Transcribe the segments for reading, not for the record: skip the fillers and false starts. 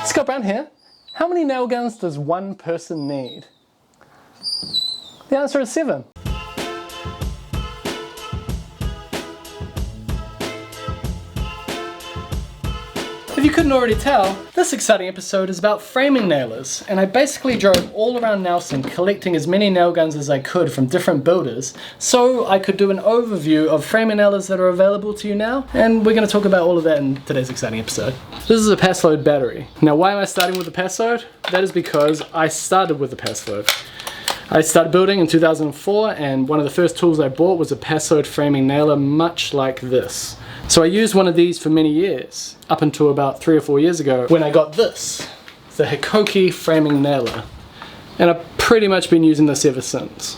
Scott Brown here. How many nail guns does one person need? The answer is 7. If you couldn't already tell, this exciting episode is about framing nailers, and I basically drove all around Nelson collecting as many nail guns as I could from different builders so I could do an overview of framing nailers that are available to you now, and we're going to talk about all of that in today's exciting episode. This is a Paslode battery. Now why am I starting with the Paslode? That is because I started with the Paslode. I started building in 2004, and one of the first tools I bought was a Paslode framing nailer much like this. So I used one of these for many years, up until about 3 or 4 years ago when I got this, the Hikoki framing nailer. And I've pretty much been using this ever since.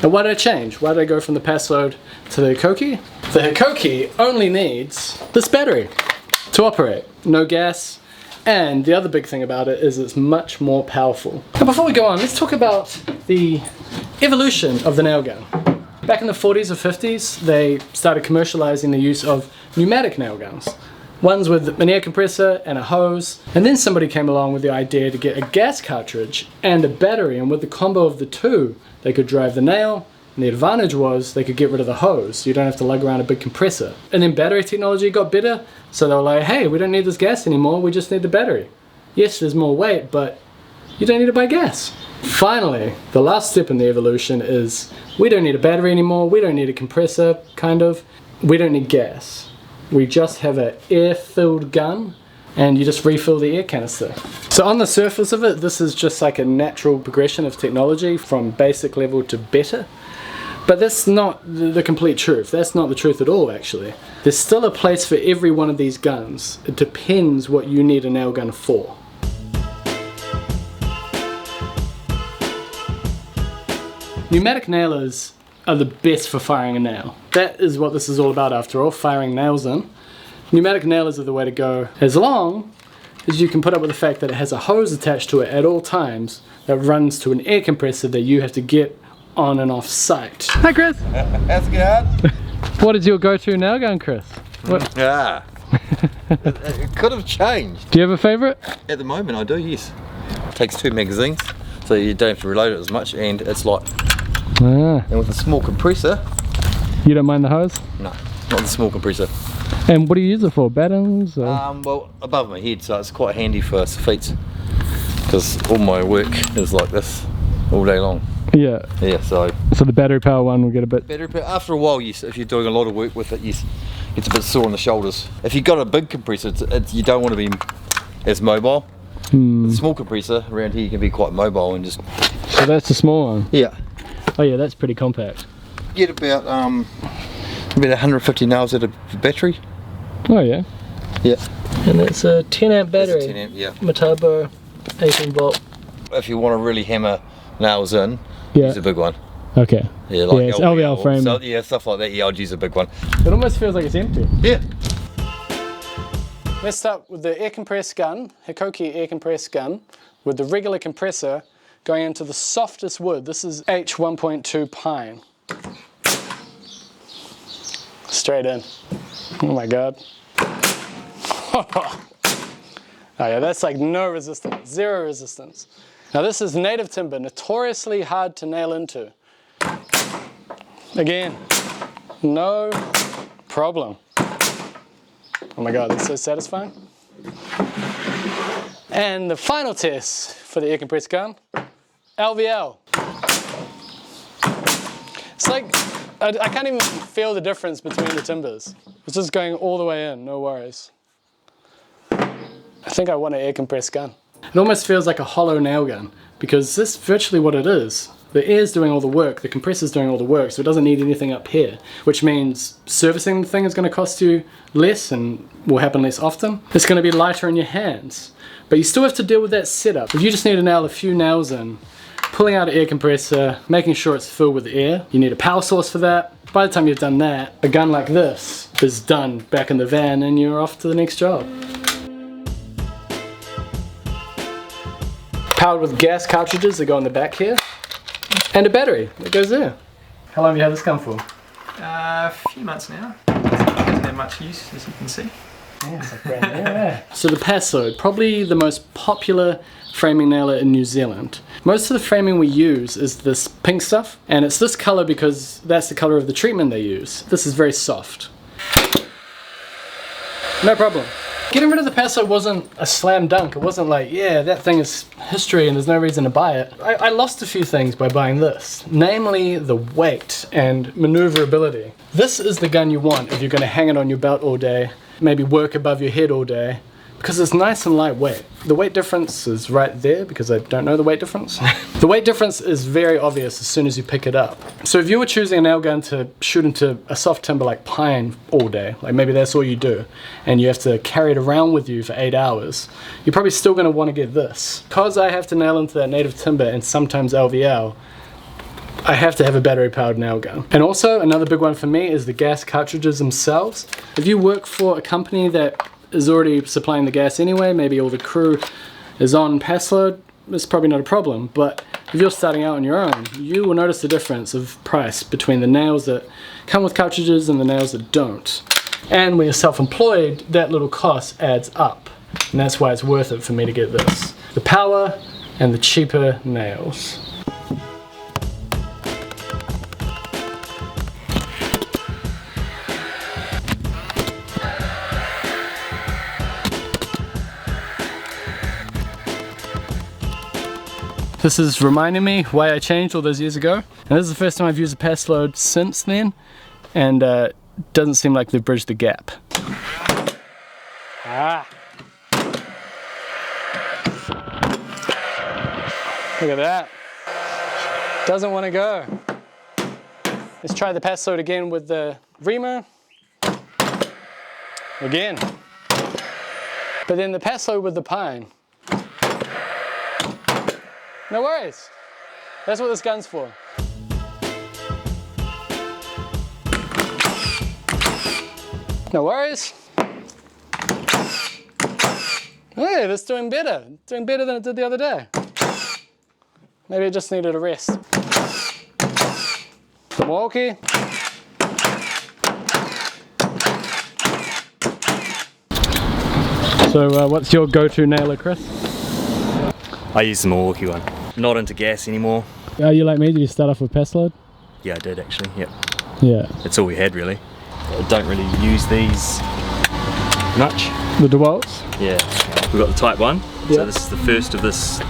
Now why did I change? Why did I go from the Paslode to the Hikoki? The Hikoki only needs this battery to operate, no gas, and the other big thing about it is it's much more powerful. Now before we go on, let's talk about the evolution of the nail gun. Back in the 40s or 50s, they started commercializing the use of pneumatic nail guns. Ones with an air compressor and a hose. And then somebody came along with the idea to get a gas cartridge and a battery, and with the combo of the two, they could drive the nail, and the advantage was they could get rid of the hose, so you don't have to lug around a big compressor. And then battery technology got better, so they were like, hey, we don't need this gas anymore, we just need the battery. Yes, there's more weight, but you don't need to buy gas. Finally, the last step in the evolution is we don't need a battery anymore, we don't need a compressor, kind of. We don't need gas. We just have an air-filled gun and you just refill the air canister. So on the surface of it, this is just like a natural progression of technology from basic level to better. But that's not the complete truth. That's not the truth at all, actually. There's still a place for every one of these guns. It depends what you need a nail gun for. Pneumatic nailers are the best for firing a nail. That is what this is all about after all, firing nails in. Pneumatic nailers are the way to go, as long as you can put up with the fact that it has a hose attached to it at all times that runs to an air compressor that you have to get on and off site. Hi Chris! How's it going? What is your go-to nail gun, Chris? What? It could have changed. Do you have a favourite? At the moment I do, yes. It takes 2 magazines, so you don't have to reload it as much, and it's light. Ah. And with a small compressor... You don't mind the hose? No, not the small compressor. And what do you use it for? Battens? Or? Well, above my head, so it's quite handy for feet. Because all my work is like this all day long. Yeah. Yeah, so the battery power one will get a bit... Battery power, after a while, yes, if you're doing a lot of work with it, yes, it's a bit sore on the shoulders. If you've got a big compressor, you don't want to be as mobile. With a small compressor around here, you can be quite mobile and just... So that's the small one? Yeah. Oh yeah, that's pretty compact. Get about 150 nails out of the battery. Oh yeah. Yeah. And that's a 10 amp battery. It's a 10 amp, yeah. Metabo 18 volt. If you want to really hammer nails in, use a big one. Okay. Yeah, like it's LVL frame. So, yeah, stuff like that. Yeah, I'd use a big one. It almost feels like it's empty. Yeah. Let's start with the air compressed gun, Hikoki air compressed gun, with the regular compressor going into the softest wood. This is H1.2 pine. Straight in. Oh my god. Oh yeah, that's like no resistance, 0 resistance. Now this is native timber, notoriously hard to nail into. Again, no problem. Oh my god, that's so satisfying. And the final test for the air compressed gun, LVL. It's like, I can't even feel the difference between the timbers. It's just going all the way in, no worries. I think I want an air compressed gun. It almost feels like a hollow nail gun, because this is virtually what it is. The air's doing all the work, the compressor's doing all the work, so it doesn't need anything up here, which means servicing the thing is going to cost you less and will happen less often. It's going to be lighter in your hands, but you still have to deal with that setup. If you just need to nail a few nails in, pulling out an air compressor, making sure it's filled with air, you need a power source for that. By the time you've done that, a gun like this is done back in the van and you're off to the next job. Powered with gas cartridges that go in the back here, and a battery that goes there. How long have you had this gun for? A few months now. It hasn't had much use, as you can see. Yeah, it's like brand new. Yeah. So the Paslode, probably the most popular framing nailer in New Zealand. Most of the framing we use is this pink stuff, and it's this color because that's the color of the treatment they use. This is very soft. No problem. Getting rid of the Paslode wasn't a slam dunk. It wasn't like, yeah, that thing is history and there's no reason to buy it. I lost a few things by buying this, namely the weight and maneuverability. This is the gun you want if you're going to hang it on your belt all day, maybe work above your head all day, because it's nice and lightweight. The weight difference is right there because I don't know the weight difference. The weight difference is very obvious as soon as you pick it up. So if you were choosing a nail gun to shoot into a soft timber like pine all day, like maybe that's all you do, and you have to carry it around with you for 8 hours, you're probably still going to want to get this. Because I have to nail into that native timber and sometimes LVL, I have to have a battery powered nail gun. And also another big one for me is the gas cartridges themselves. If you work for a company that is already supplying the gas anyway, maybe all the crew is on Paslode, it's probably not a problem. But if you're starting out on your own, you will notice the difference of price between the nails that come with cartridges and the nails that don't. And when you're self-employed, that little cost adds up. And that's why it's worth it for me to get this. The power and the cheaper nails. This is reminding me why I changed all those years ago. And this is the first time I've used a Paslode since then, and it doesn't seem like they've bridged the gap. Ah! Look at that. Doesn't want to go. Let's try the Paslode again with the Remo. Again. But then the Paslode with the pine. No worries. That's what this gun's for. No worries. Hey, that's doing better. Doing better than it did the other day. Maybe it just needed a rest. The Milwaukee. So what's your go-to nailer, Chris? I use the Milwaukee one. Not into gas anymore. Are you like me? Did you start off with Paslode? Yeah, I did actually, yep. Yeah. That's all we had really. I don't really use these much. The Dewalts? Yeah. We've got the Type 1. Yep. So this is the first of this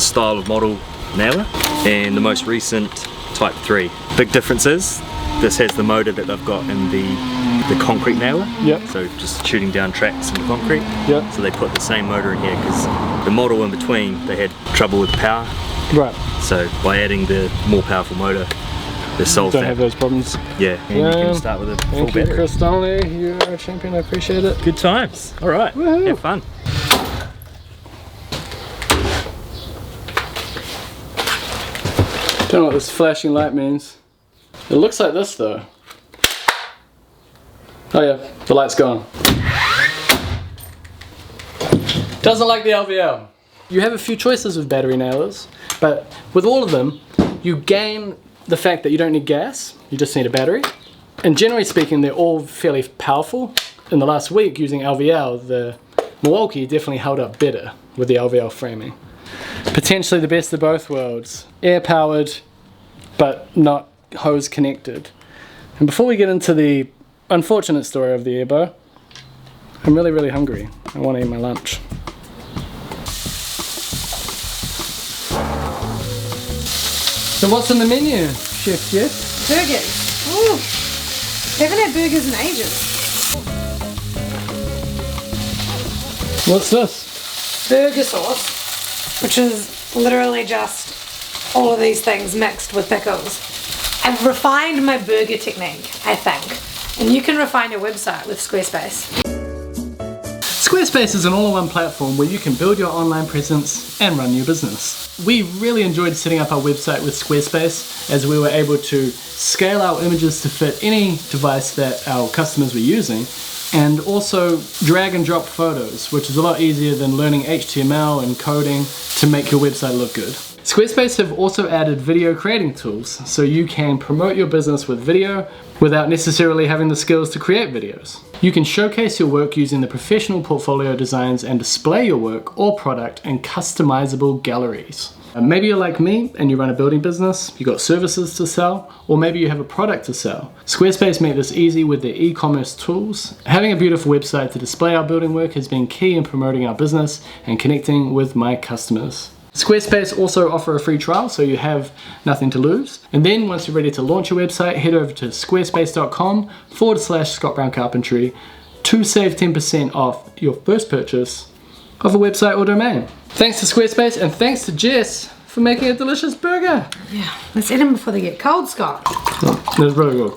style of model nailer. And the most recent Type 3. Big difference is, this has the motor that they've got in the concrete nailer. Yep. So just shooting down tracks into concrete. Yep. So they put the same motor in here because the model in between, they had trouble with power. Right. So by adding the more powerful motor, they solved that. Don't have those problems. Yeah, and you can start with a full Thank you, battery. Chris Donnelly. You're a champion. I appreciate it. Good times. All right. Woohoo. Have fun. Don't know what this flashing light means. It looks like this though. Oh yeah, the light's gone. Doesn't like the LVL. You have a few choices of battery nailers, but with all of them, you gain the fact that you don't need gas, you just need a battery. And generally speaking, they're all fairly powerful. In the last week, using LVL, the Milwaukee definitely held up better with the LVL framing. Potentially the best of both worlds. Air powered, but not hose connected. And before we get into the unfortunate story of the Airbow, I'm really hungry. I want to eat my lunch. So what's on the menu, Chef Jeff? Burgers. Ooh. Haven't had burgers in ages. What's this? Burger sauce, which is literally just all of these things mixed with pickles. I've refined my burger technique, I think. And you can refine your website with Squarespace. Squarespace is an all-in-one platform where you can build your online presence and run your business. We really enjoyed setting up our website with Squarespace as we were able to scale our images to fit any device that our customers were using, and also drag and drop photos, which is a lot easier than learning HTML and coding to make your website look good. Squarespace have also added video creating tools, so you can promote your business with video without necessarily having the skills to create videos. You can showcase your work using the professional portfolio designs and display your work or product in customizable galleries. Maybe you're like me and you run a building business, you got services to sell, or maybe you have a product to sell. Squarespace made this easy with their e-commerce tools. Having a beautiful website to display our building work has been key in promoting our business and connecting with my customers. Squarespace also offer a free trial, so you have nothing to lose. And then once you're ready to launch your website, head over to squarespace.com/Scott Brown Carpentry to save 10% off your first purchase of a website or domain. Thanks to Squarespace and thanks to Jess for making a delicious burger. Yeah, let's eat them before they get cold, Scott. Oh, that's really good.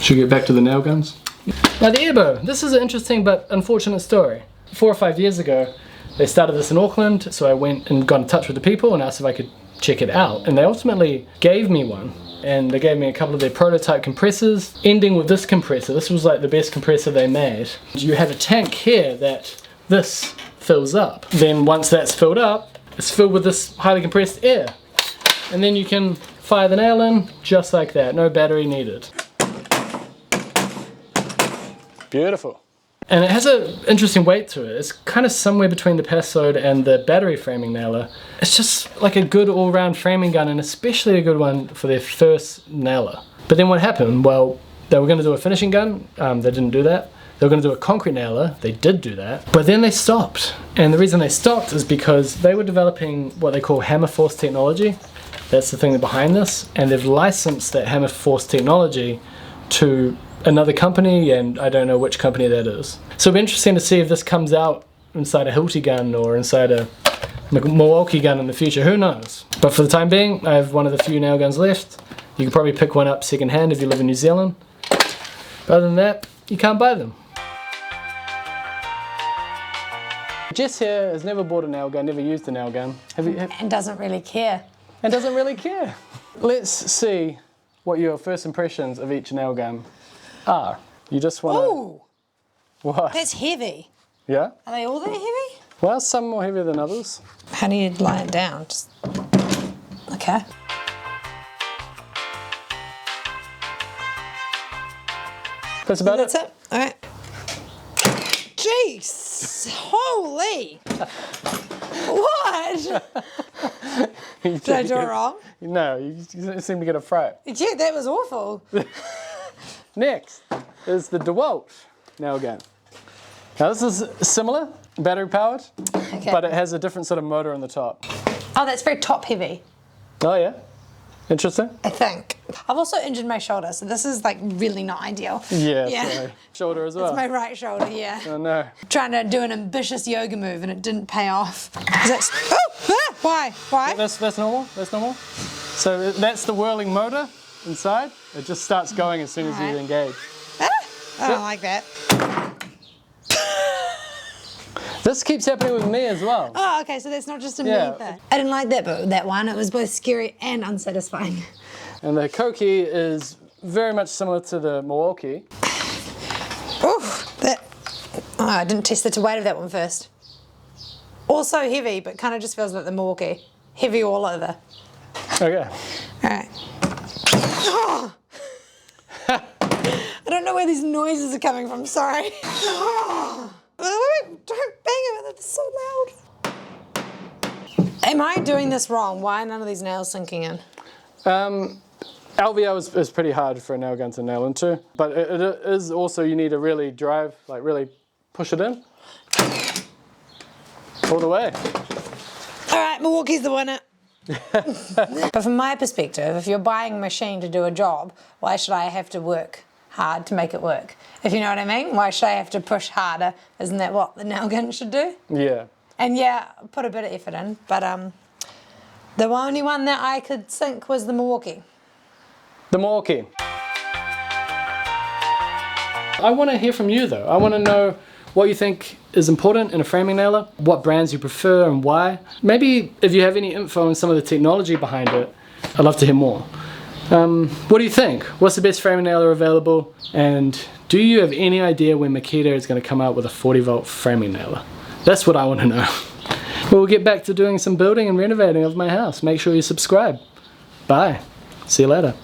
Should we get back to the nail guns? Now the Airbow, this is an interesting but unfortunate story. 4 or 5 years ago, they started this in Auckland, so I went and got in touch with the people and asked if I could check it out. And they ultimately gave me one. And they gave me a couple of their prototype compressors, ending with this compressor. This was like the best compressor they made. You have a tank here that this fills up. Then once that's filled up, it's filled with this highly compressed air. And then you can fire the nail in just like that, no battery needed. Beautiful. And it has an interesting weight to it. It's kind of somewhere between the Paslode and the battery framing nailer. It's just like a good all-round framing gun, and especially a good one for their first nailer. But then what happened? Well, they were going to do a finishing gun, they didn't do that. They were going to do a concrete nailer, they did do that. But then they stopped. And the reason they stopped is because they were developing what they call hammer force technology. That's the thing behind this. And they've licensed that hammer force technology to another company, and I don't know which company that is. So it'll be interesting to see if this comes out inside a Hilti gun or inside a Milwaukee gun in the future, who knows. But for the time being, I have one of the few nail guns left. You can probably pick one up second hand if you live in New Zealand. But other than that, you can't buy them. Jess here has never bought a nail gun, never used a nail gun. And doesn't really care. And doesn't really care. Let's see what your first impressions of each nail gun are. You just want to... Ooh! What? That's heavy. Yeah? Are they all that heavy? Well, some more heavier than others. How do you lie it down? Just... Okay. That's about That's it? Alright. Jeez! Holy! What? Did I do it wrong? No, you seem to get a fright. Yeah, that was awful. Next is the Dewalt nail gun. Now this is similar, battery powered, Okay. but it has a different sort of motor on the top. Oh, that's very top heavy, Oh yeah? Interesting? I think. I've also injured my shoulder, so this is like really not ideal. Yeah, Yeah. so shoulder as well. It's my right shoulder, yeah. Oh no. Trying to do an ambitious yoga move and it didn't pay off. That's, oh, ah, why? Why? That's normal, that's normal. So that's the whirling motor inside. It just starts going as soon as you Alright. engage. Ah, I don't like that. This keeps happening with me as well. Oh, okay, so that's not just a Yeah. me thing. I didn't like that, but that one, it was both scary and unsatisfying. And the Hikoki is very much similar to the Milwaukee. Oof, that, oh, I didn't test the weight of that one first. Also heavy, but kind of just feels like the Milwaukee. Heavy all over. Okay. Alright. Oh. I don't know where these noises are coming from, sorry. Oh. Wait, don't bang it, that's so loud. Am I doing this wrong? Why are none of these nails sinking in? LVL is pretty hard for a nail gun to nail into, but it is also, you need to really drive, like really push it in. All the way. Alright, Milwaukee's the winner. But from my perspective, if you're buying a machine to do a job, why should I have to work hard to make it work? If you know what I mean? Why should I have to push harder? Isn't that what the nail gun should do? Yeah. And yeah, put a bit of effort in, but the only one that I could sink was the Milwaukee. The Milwaukee. I want to hear from you though. I want to know what you think is important in a framing nailer, what brands you prefer and why. Maybe if you have any info on some of the technology behind it, I'd love to hear more. What do you think? What's the best framing nailer available? And do you have any idea when Makita is going to come out with a 40-volt framing nailer? That's what I want to know. We'll get back to doing some building and renovating of my house. Make sure you subscribe. Bye. See you later.